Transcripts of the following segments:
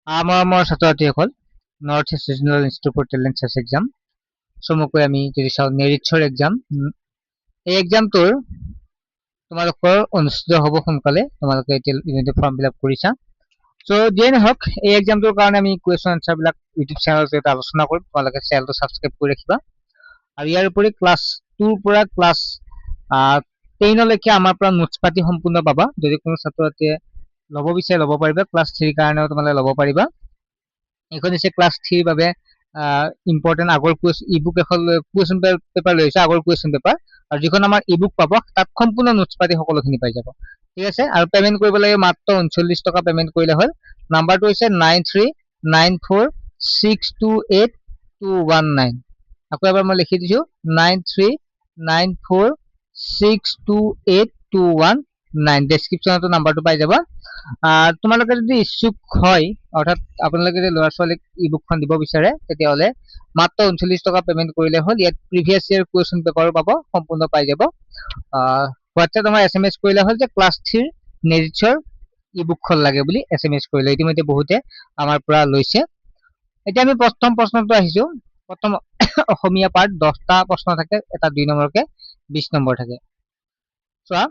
আমাৰ ছাত্ৰ-ছাত্ৰীসকল north east regional institute for talent search exam চমুকৈ আমি যদি চাওঁ নেৰিটছৰ এক্সাম এই এক্সামটোৰ তোমালোকৰ অনুষ্ঠিত হ'ব সোনকালে তোমালোকে এতিয়া ফৰ্ম ফিল আপ কৰিছা চ' যিয়ে নহওক এই এক্সামটোৰ কাৰণে আমি কুৱেশ্যন আনচাৰ বিলাক ইউটিউব চেনেলত আলোচনা কৰিম তোমালোকে চেনেলটো ছাবস্ক্ৰাইব কৰি ৰাখিবা আৰু ইয়াৰ উপৰি ক্লাছ 2 পৰা ক্লাছ 10 লৈকে আমাৰ পৰা নোটছ পাতি সম্পূৰ্ণ পাবা যদি কোনো ছাত্ৰ-ছাত্ৰীয়ে ল'ব বিচাৰে ল'ব পাৰিবা ক্লাছ 3 কাৰণেও তোমালোকে ল'ব পাৰিবা এইখন হৈছে ক্লাছ 3 ৰ বাবে ইম্পৰ্টেণ্ট আগৰ ইবুক এখন কুৱেশ্যন পেপাৰ লৈছে আগৰ কুৱেশ্যন পেপাৰ আৰু যিখন আমাৰ ইবুক পাব তাত সম্পূৰ্ণ নোটছ পাতি সকলোখিনি পাই যাব ঠিক আছে আৰু পেমেন্ট কৰিব লাগে মাত্ৰ 39 টকা পেমেন্ট কৰিলে হ'ল নাম্বাৰটো হৈছে 9394628219 আকৌ এবাৰ মই লিখি দিছো 9394628219 ডেসক্ৰিপচনতো নাম্বাৰটো পাই যাবা তোমালোকে যদি ইচ্ছুক হয় অৰ্থাৎ আপোনালোকে যদি ল'ৰা ছোৱালীক ইবুকখন দিব বিচাৰে তেতিয়াহ'লে মাত্ৰ 39 টকা পেমেন্ট কৰিলে হ'ল ইয়াত প্ৰিভিয়াছ ইয়াৰ কুৱেশ্যন পেপাৰো পাব সম্পূৰ্ণ পাই যাব হোৱাটছএপ আমাৰ এছএমএছ কৰিলে হ'ল যে ক্লাছ 3 নেৰিটছৰ ইবুকখন লাগে বুলি এছএমএছ কৰিলে ইতিমধ্যে বহুতে আমাৰ পৰা লৈছে এতিয়া আমি প্ৰথম প্ৰশ্নটো আহিছো প্ৰথম অসমীয়া পাৰ্ট 10টা প্ৰশ্ন থাকে এটা 2 নম্বৰকে 20 নম্বৰ থাকে চোৱা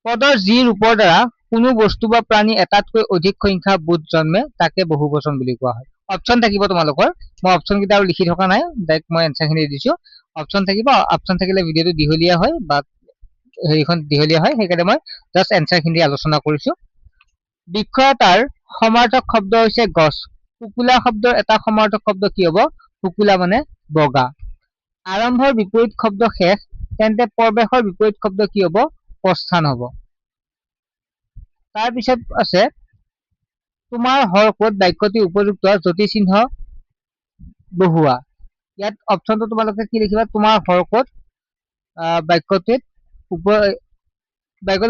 পদৰ যি ৰূপৰ দ্বাৰা কোনো বস্তু বা প্ৰাণী এটাতকৈ অধিক সংখ্যা বুধ জন্মে তাকে বহুবচন বুলি কোৱা হয় অপচন থাকিব তোমালোকৰ মই অপচন কেইটা আৰু লিখি থকা নাই ডাইৰেক্ট মই এনসাৰখিনি দিছো অপচন থাকিব অপচন থাকিলে ভিডিওটো দীঘলীয়া হয় বা হেৰিখন দীঘলীয়া হয় সেইকাৰণে মই জাস্ট এনসাৰখিনি আলোচনা কৰিছো বৃক্ষ এটাৰ সমাৰ্থক শব্দ হৈছে গছ কুকুলা শব্দৰ এটা সমাৰ্থক শব্দ কি হ'ব কুকুলা মানে বগা আৰম্ভৰ বিপৰীত শব্দ শেষ তেন্তে প্ৰৱেশৰ বিপৰীত শব্দ কি হ'ব প্ৰস্থান হ'ব তাৰ পিছত আছে তোমাৰ হৰকত বাক্যটি উপযুক্ত জ্যোতি চিহ্ন বহুৱা ইয়াত অপচনটো তোমালোকে কি লিখিবা তোমাৰ হৰকত বাক্যটিত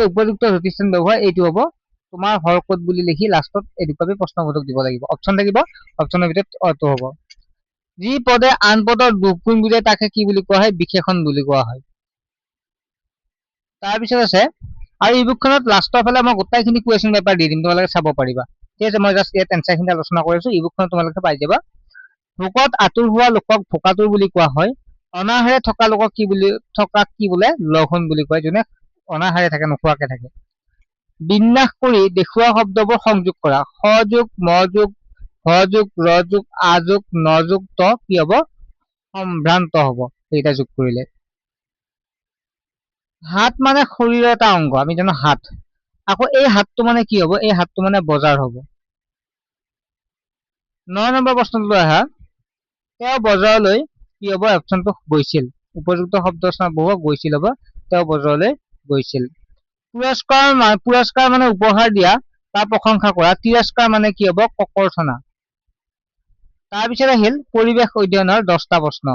উপযুক্ত জ্যোতি চিহ্ন বহুৱা এইটো হ'ব তোমাৰ হৰকত বুলি লিখি লাষ্টত এডুকাবি প্ৰশ্নবোধক দিব লাগিব অপচন থাকিব অপচনৰ ভিতৰত অটো হ'ব যি পদে আন পদৰ দুগুণ বুজায় তাকে কি বুলি কোৱা হয় বিশেষণ বুলি কোৱা হয় তাৰ পিছত আছে আৰু ইবুকখনত লাষ্টৰ ফালে মই গোটাইখিনি কুৱেশ্যন পেপাৰ দি দিম তোমালোকে চাব পাৰিবা ঠিক আছে মই জাস্ট ইয়াত এনসাৰখিনি আলোচনা কৰিছো ইবুকখনত তোমালোকে পাই যাবা ভোকত আতুৰ হোৱা লোকক ভোকাতুৰ বুলি কোৱা হয় অনাহাৰে থকা লোকক কি বুলি থকাক কি বোলে লঘোণ বুলি কয় যোনে অনাহাৰে থাকে নোখোৱাকে থাকে বিন্যাস কৰি দেখুওৱা শব্দবোৰ সংযোগ কৰা সযোগ মযোগ হযোগ ৰযোগ আযোগ নযোগ ত কি হ'ব সম্ভ্ৰান্ত হ'ব এইটা যোগ কৰিলে হাত মানে শৰীৰৰ এটা অংগ আমি জানো হাত আকৌ এই হাতটো মানে কি হ'ব এই হাতটো মানে বজাৰ হ'ব 9 নম্বৰ প্ৰশ্নটো আহা তেওঁ বজাৰলৈ কি হ'ব অপচনটো গৈছিল উপযুক্ত শব্দ বহু গৈছিল হ'ব তেওঁ বজাৰলৈ গৈছিল পুৰস্কাৰ মানে উপহাৰ দিয়া বা প্ৰশংসা কৰা তিৰস্কাৰ মানে কি হ'ব ককৰ্থনা তাৰ পিছত আহিল পৰিৱেশ অধ্যয়নৰ 10টা প্ৰশ্ন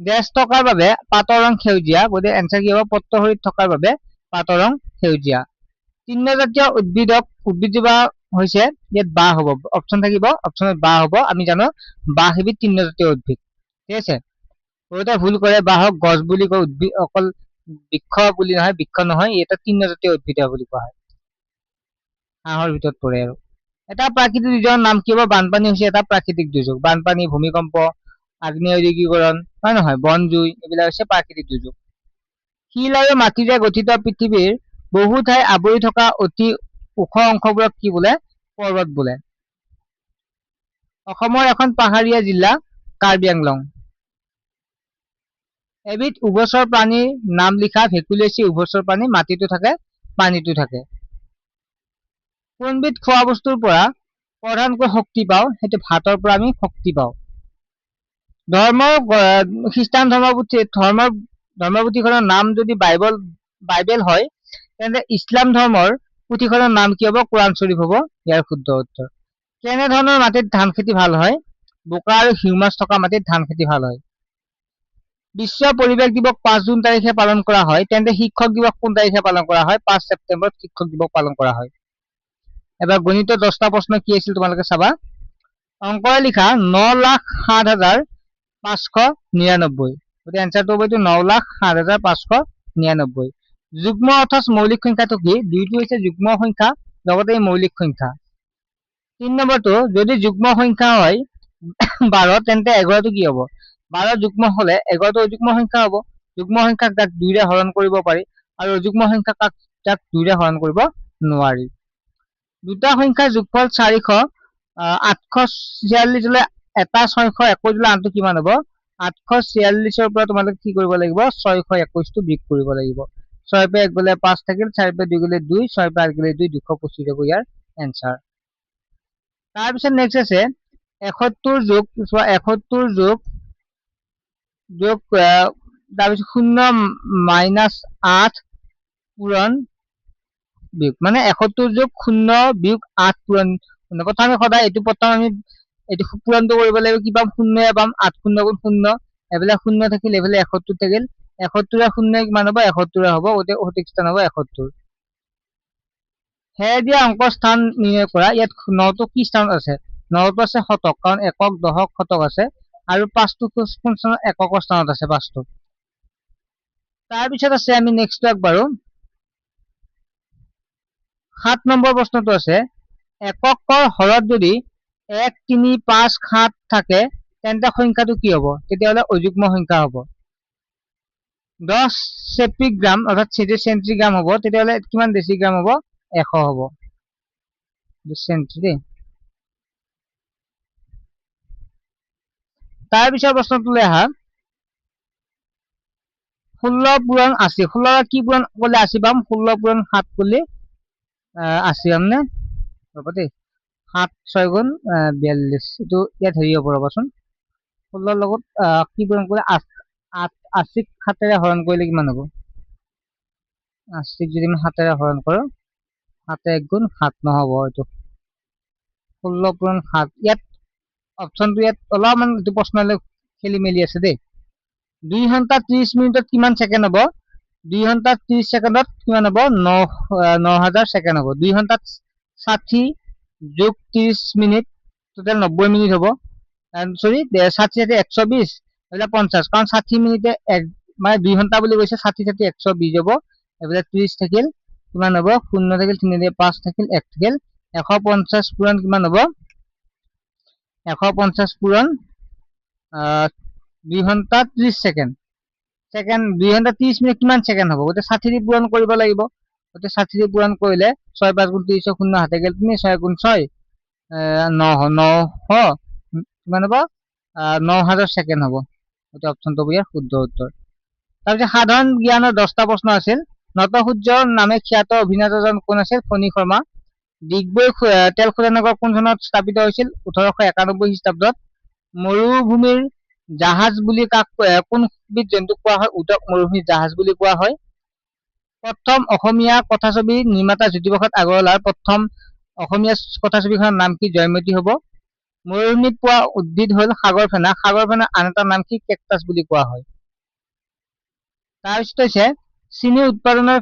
দেশ থকাৰ বাবে পাতৰ ৰং সেউজীয়া গতিকে এনসাৰ কি হ'ব পত্ৰহৰিত থকাৰ বাবে পাতৰ ৰং সেউজীয়া তৃণজাতীয় উদ্ভিদ জোপা হৈছে ইয়াত বাঁহ হ'ব অপচন থাকিব অপচনত বাঁহ হ'ব আমি জানো বাঁহ এবিধ তৃণজাতীয় উদ্ভিদ ঠিক আছে বহুতে ভুল কৰে বাঁহক গছ বুলি কয় উদ্ভিদ অকল বৃক্ষ বুলি নহয় বৃক্ষ নহয় এটা তৃণজাতীয় উদ্ভিদ বুলি কোৱা হয় হাঁহৰ ভিতৰত পৰে আৰু এটা প্ৰাকৃতিক দুৰ্যোগৰ নাম কি হ'ব বানপানী হৈছে এটা প্ৰাকৃতিক দুৰ্যোগ বানপানী ভূমিকম্প আগ্নেয়গিৰিকৰণ হয় নহয় বন জুই এইবিলাক হৈছে প্ৰাকৃতিক দুৰ্যোগ শিল আৰু মাটিৰে গঠিত পৃথিৱীৰ বহু ঠাই আৱৰি থকা অতি ওখ অংশবোৰক কি বোলে পৰ্বত বোলে অসমৰ এখন পাহাৰীয়া জিলা কাৰ্বি আংলং এবিধ উভচৰ প্ৰাণীৰ নাম লিখা ভেকুলী হৈছে উভচৰ প্ৰাণী মাটিতো থাকে পানীতো থাকে কোনবিধ খোৱা বস্তুৰ পৰা প্ৰধানকৈ শক্তি পাওঁ সেইটো ভাতৰ পৰা আমি শক্তি পাওঁ খ্ৰীষ্টান ধৰ্মপুথিখনৰ নাম যদি বাইবেল হয় তেন্তে ইছলাম ধৰ্মৰ পুথিখনৰ নাম কি হ'ব কোৰাণ শ্বৰীফ হ'ব ইয়াৰ শুদ্ধ উত্তৰ কেনে ধৰণৰ মাটিত ধান খেতি ভাল হয় বোকা আৰু হিউমাছ থকা মাটিত ধান খেতি ভাল হয় বিশ্ব পৰিৱেশ দিৱস 5 জুন তাৰিখে পালন কৰা হয় তেন্তে শিক্ষক দিৱস কোন তাৰিখে পালন কৰা হয় 5 ছেপ্টেম্বৰত শিক্ষক দিৱস পালন কৰা হয় এবাৰ গণিত 10টা প্ৰশ্ন কি আছিল তোমালোকে চাবা অংকৰে লিখা 9,07,599 গতিকে এনসাৰটো হ'ব 9,07,599 যুগ্ম অৰ্থ মৌলিক সংখ্যাটো কি দুইটো হৈছে যুগ্ম সংখ্যা লগতে মৌলিক সংখ্যা 3 নম্বৰটো যদি যুগ্ম সংখ্যা হয় 12 তেন্তে 11টো কি হ'ব? 12 যুগ্ম হলে 11টো অযুগ্ম সংখ্যা হ'ব। যুগ্ম সংখ্যাক তাক 2 ৰে হৰণ কৰিব পাৰি আৰু অযুগ্ম সংখ্যাক তাক 2 ৰে হৰণ কৰিব নোৱাৰি। দুটা সংখ্যাৰ যোগফল 400, 846 হলে এটা 621 হলে আনটো কিমান হ'ব? 846ৰ পৰা তোমালোকে কি কৰিব লাগিব? 621টো বিয়োগ কৰিব লাগিব। 6 পৰা 1 গলে 5 থাকিল, 4 পৰা 2 গলে 2, 6 পৰা 8 গলে 2, 225 হ'ব ইয়াৰ এনসাৰ। তাৰপিছত নেক্সট আছে 71 যোগ 71 যোগ তাৰপিছত 0 মাইনাছ 8 পূৰণ বিয়োগ, মানে 71 যোগ 0 বিয়োগ 8 পূৰণ। প্ৰথমে সদায় এইটো আমি এইটো পূৰণটো কৰিব লাগিব। কি পাম? 0 পাম, 8 0 গুণ 0, এইফালে 0 থাকিল, এইফালে 71 থাকিল, 71 0 কিমান হ'ব? 71 হ'ব, গতিকে সঠিক স্থান হ'ব 71। সেয়ে দিয়া অংকৰ স্থান নিৰ্ণয় কৰা। ইয়াত 9টো কি স্থানত আছে? 9টো আছে শতক, কাৰণ একক, দশক, শতক আছে, আৰু 5টো কোন স্থানত? এককৰ স্থানত আছে 5টো। তাৰপিছত আছে আমি নেক্সট আগবাঢ়ো। 7 নম্বৰ প্ৰশ্নটো আছে এককৰ হৰত যদি 1 3 5 7 থাকে তেন্তে সংখ্যাটো কি হ'ব? তেতিয়াহ'লে অযুগ্ম সংখ্যা হ'ব। 10 চেপিগ্ৰাম অৰ্থাৎ চেণ্টিগ্ৰাম হ'ব, তেতিয়াহ'লে কিমান ডেচিগ্ৰাম হ'ব? 100 হ'ব। চেণ্টি। তাৰপিছত প্ৰশ্নটোলৈ আহা। 16 পূৰণ 80, 16 কি পূৰণ কৰিলে 80 পাম? 16 পূৰণ 7 কৰিলে 80 পাম নে? ৰ'ব দেই, 7 6 গুণ 42, এইটো ইয়াত হেৰি হ'ব ৰ'বচোন। 16 লগত কি পূৰণ কৰিলে 80 7ৰে হৰণ কৰিলে কিমান হ'ব? 80 যদি আমি 7ৰে হৰণ কৰো, 7 1 গুণ 7 নহ'ব এইটো। 16 পূৰণ 7, ইয়াত অপচনটো ইয়াত অলপমান এইটো প্ৰশ্নলৈ খেলি মেলি আছে দেই। 2 ঘণ্টা 30 মিনিটত কিমান ছেকেণ্ড হ'ব? 2 ঘণ্টা 30 ছেকেণ্ডত কিমান হ'ব? 9000 ছেকেণ্ড হ'ব। 2 ঘণ্টাত 60 যোগ 30 মিনিট, টোটেল 90 মিনিট হ'ব। সৰি 60 120, এইবিলাক 50, কাৰণ 60 মিনিটে মানে 2 ঘণ্টা বুলি কৈছে, 60 120 হ'ব। এইবিলাক 30 থাকিল, কিমান হ'ব? 0 থাকিল, 3 দিয়ে 5 থাকিল, 1 থাকিল, 150 পূৰণ কিমান হ'ব? 150 পূৰণ 2 ঘণ্টা 30 ছেকেণ্ড। 2 ঘণ্টা 30 মিনিট কিমান ছেকেণ্ড হ'ব? গতিকে 60 দি পূৰণ কৰিব লাগিব। গতিকে 60 দি পূৰণ কৰিলে 6 5 গুণ 30, 0 হাতে গেল 3, 6 গুণ 6 900, কিমান হ'ব? 9000 ছেকেণ্ড হ'ব। গতিকে অপচনটো হ'ব ইয়াৰ শুদ্ধ উত্তৰ। তাৰপিছত সাধাৰণ জ্ঞানৰ 10টা প্ৰশ্ন আছিল। নটসূৰ্যৰ নামে খ্যাত অভিনেতাজন কোন আছিল? ফণী শৰ্মা। ডিগবৈ তেল শোধনাগাৰ কোন চনত স্থাপিত হৈছিল? 1891 খ্ৰীষ্টাব্দত। মৰুভূমিৰ জাহাজ বুলি কোনবিধ জন্তুক কোৱা হয়? উটক মৰুভূমিৰ জাহাজ বুলি কোৱা হয়। প্ৰথম অসমীয়া কথাছবি নিৰ্মাতা জ্যোতিপ্ৰসাদ আগৰৱালাৰ প্ৰথম অসমীয়া কথাছবিখনৰ নাম কি? জয়মতী হ'ব। মৰুভূমিত পোৱা উদ্ভিদ হ'ল সাগৰ ফেনা। সাগৰ ফেনাৰ আন এটা নাম কি? কেকটাছ বুলি কোৱা হয়। তাৰপিছত হৈছে চেনি উৎপাদনৰ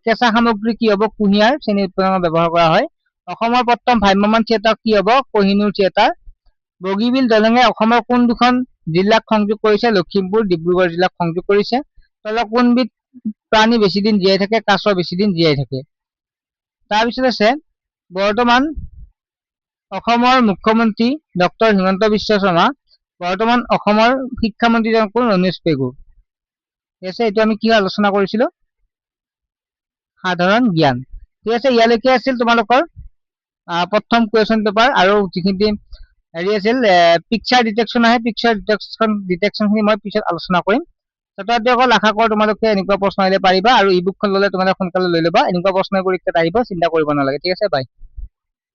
কেঁচা সামগ্ৰী কি হ'ব? কুঁহিয়াৰ চেনি উৎপাদনত ব্যৱহাৰ কৰা হয়। অসমৰ প্ৰথম ভ্ৰাম্যমাণ থিয়েটাৰ কি হ'ব? কোহিনুৰ থিয়েটাৰ। বগীবিল দলঙে অসমৰ কোন দুখন জিলাক সংযোগ কৰিছে? লখিমপুৰ, ডিব্ৰুগড় জিলাক সংযোগ কৰিছে। তলত কোনবিধ প্ৰাণী বেছি দিন জীয়াই থাকে? কাছ বেছি দিন জীয়াই থাকে। তাৰপিছত আছে বৰ্তমান অসমৰ মুখ্যমন্ত্ৰী ডক্টৰ হিমন্ত বিশ্ব শৰ্মা। বৰ্তমান অসমৰ শিক্ষামন্ত্ৰীজন কোন? ৰমেশ পেগু। ঠিক আছে, এইটো আমি কি আলোচনা কৰিছিলো? সাধাৰণ জ্ঞান। ঠিক আছে, ইয়ালৈকে আছিল তোমালোকৰ প্ৰথম কুৱেশ্যন পেপাৰ, আৰু যিখিনি হেৰি আছিল পিকচাৰ ডিটেকশ্যন আহে, পিকচাৰ ডিটেকশ্যন খিনি মই পিছত আলোচনা কৰিম। ছাত্ৰ-ছাত্ৰীসকল আশা কৰোঁ তোমালোকে এনেকুৱা প্ৰশ্ন আহিলে পাৰিবা, আৰু ই বুকখন ল'লে তোমালোকে সোনকালে লৈ ল'বা। এনেকুৱা প্ৰশ্ন পৰীক্ষাত আহিব, চিন্তা কৰিব নালাগে। ঠিক আছে, বাই।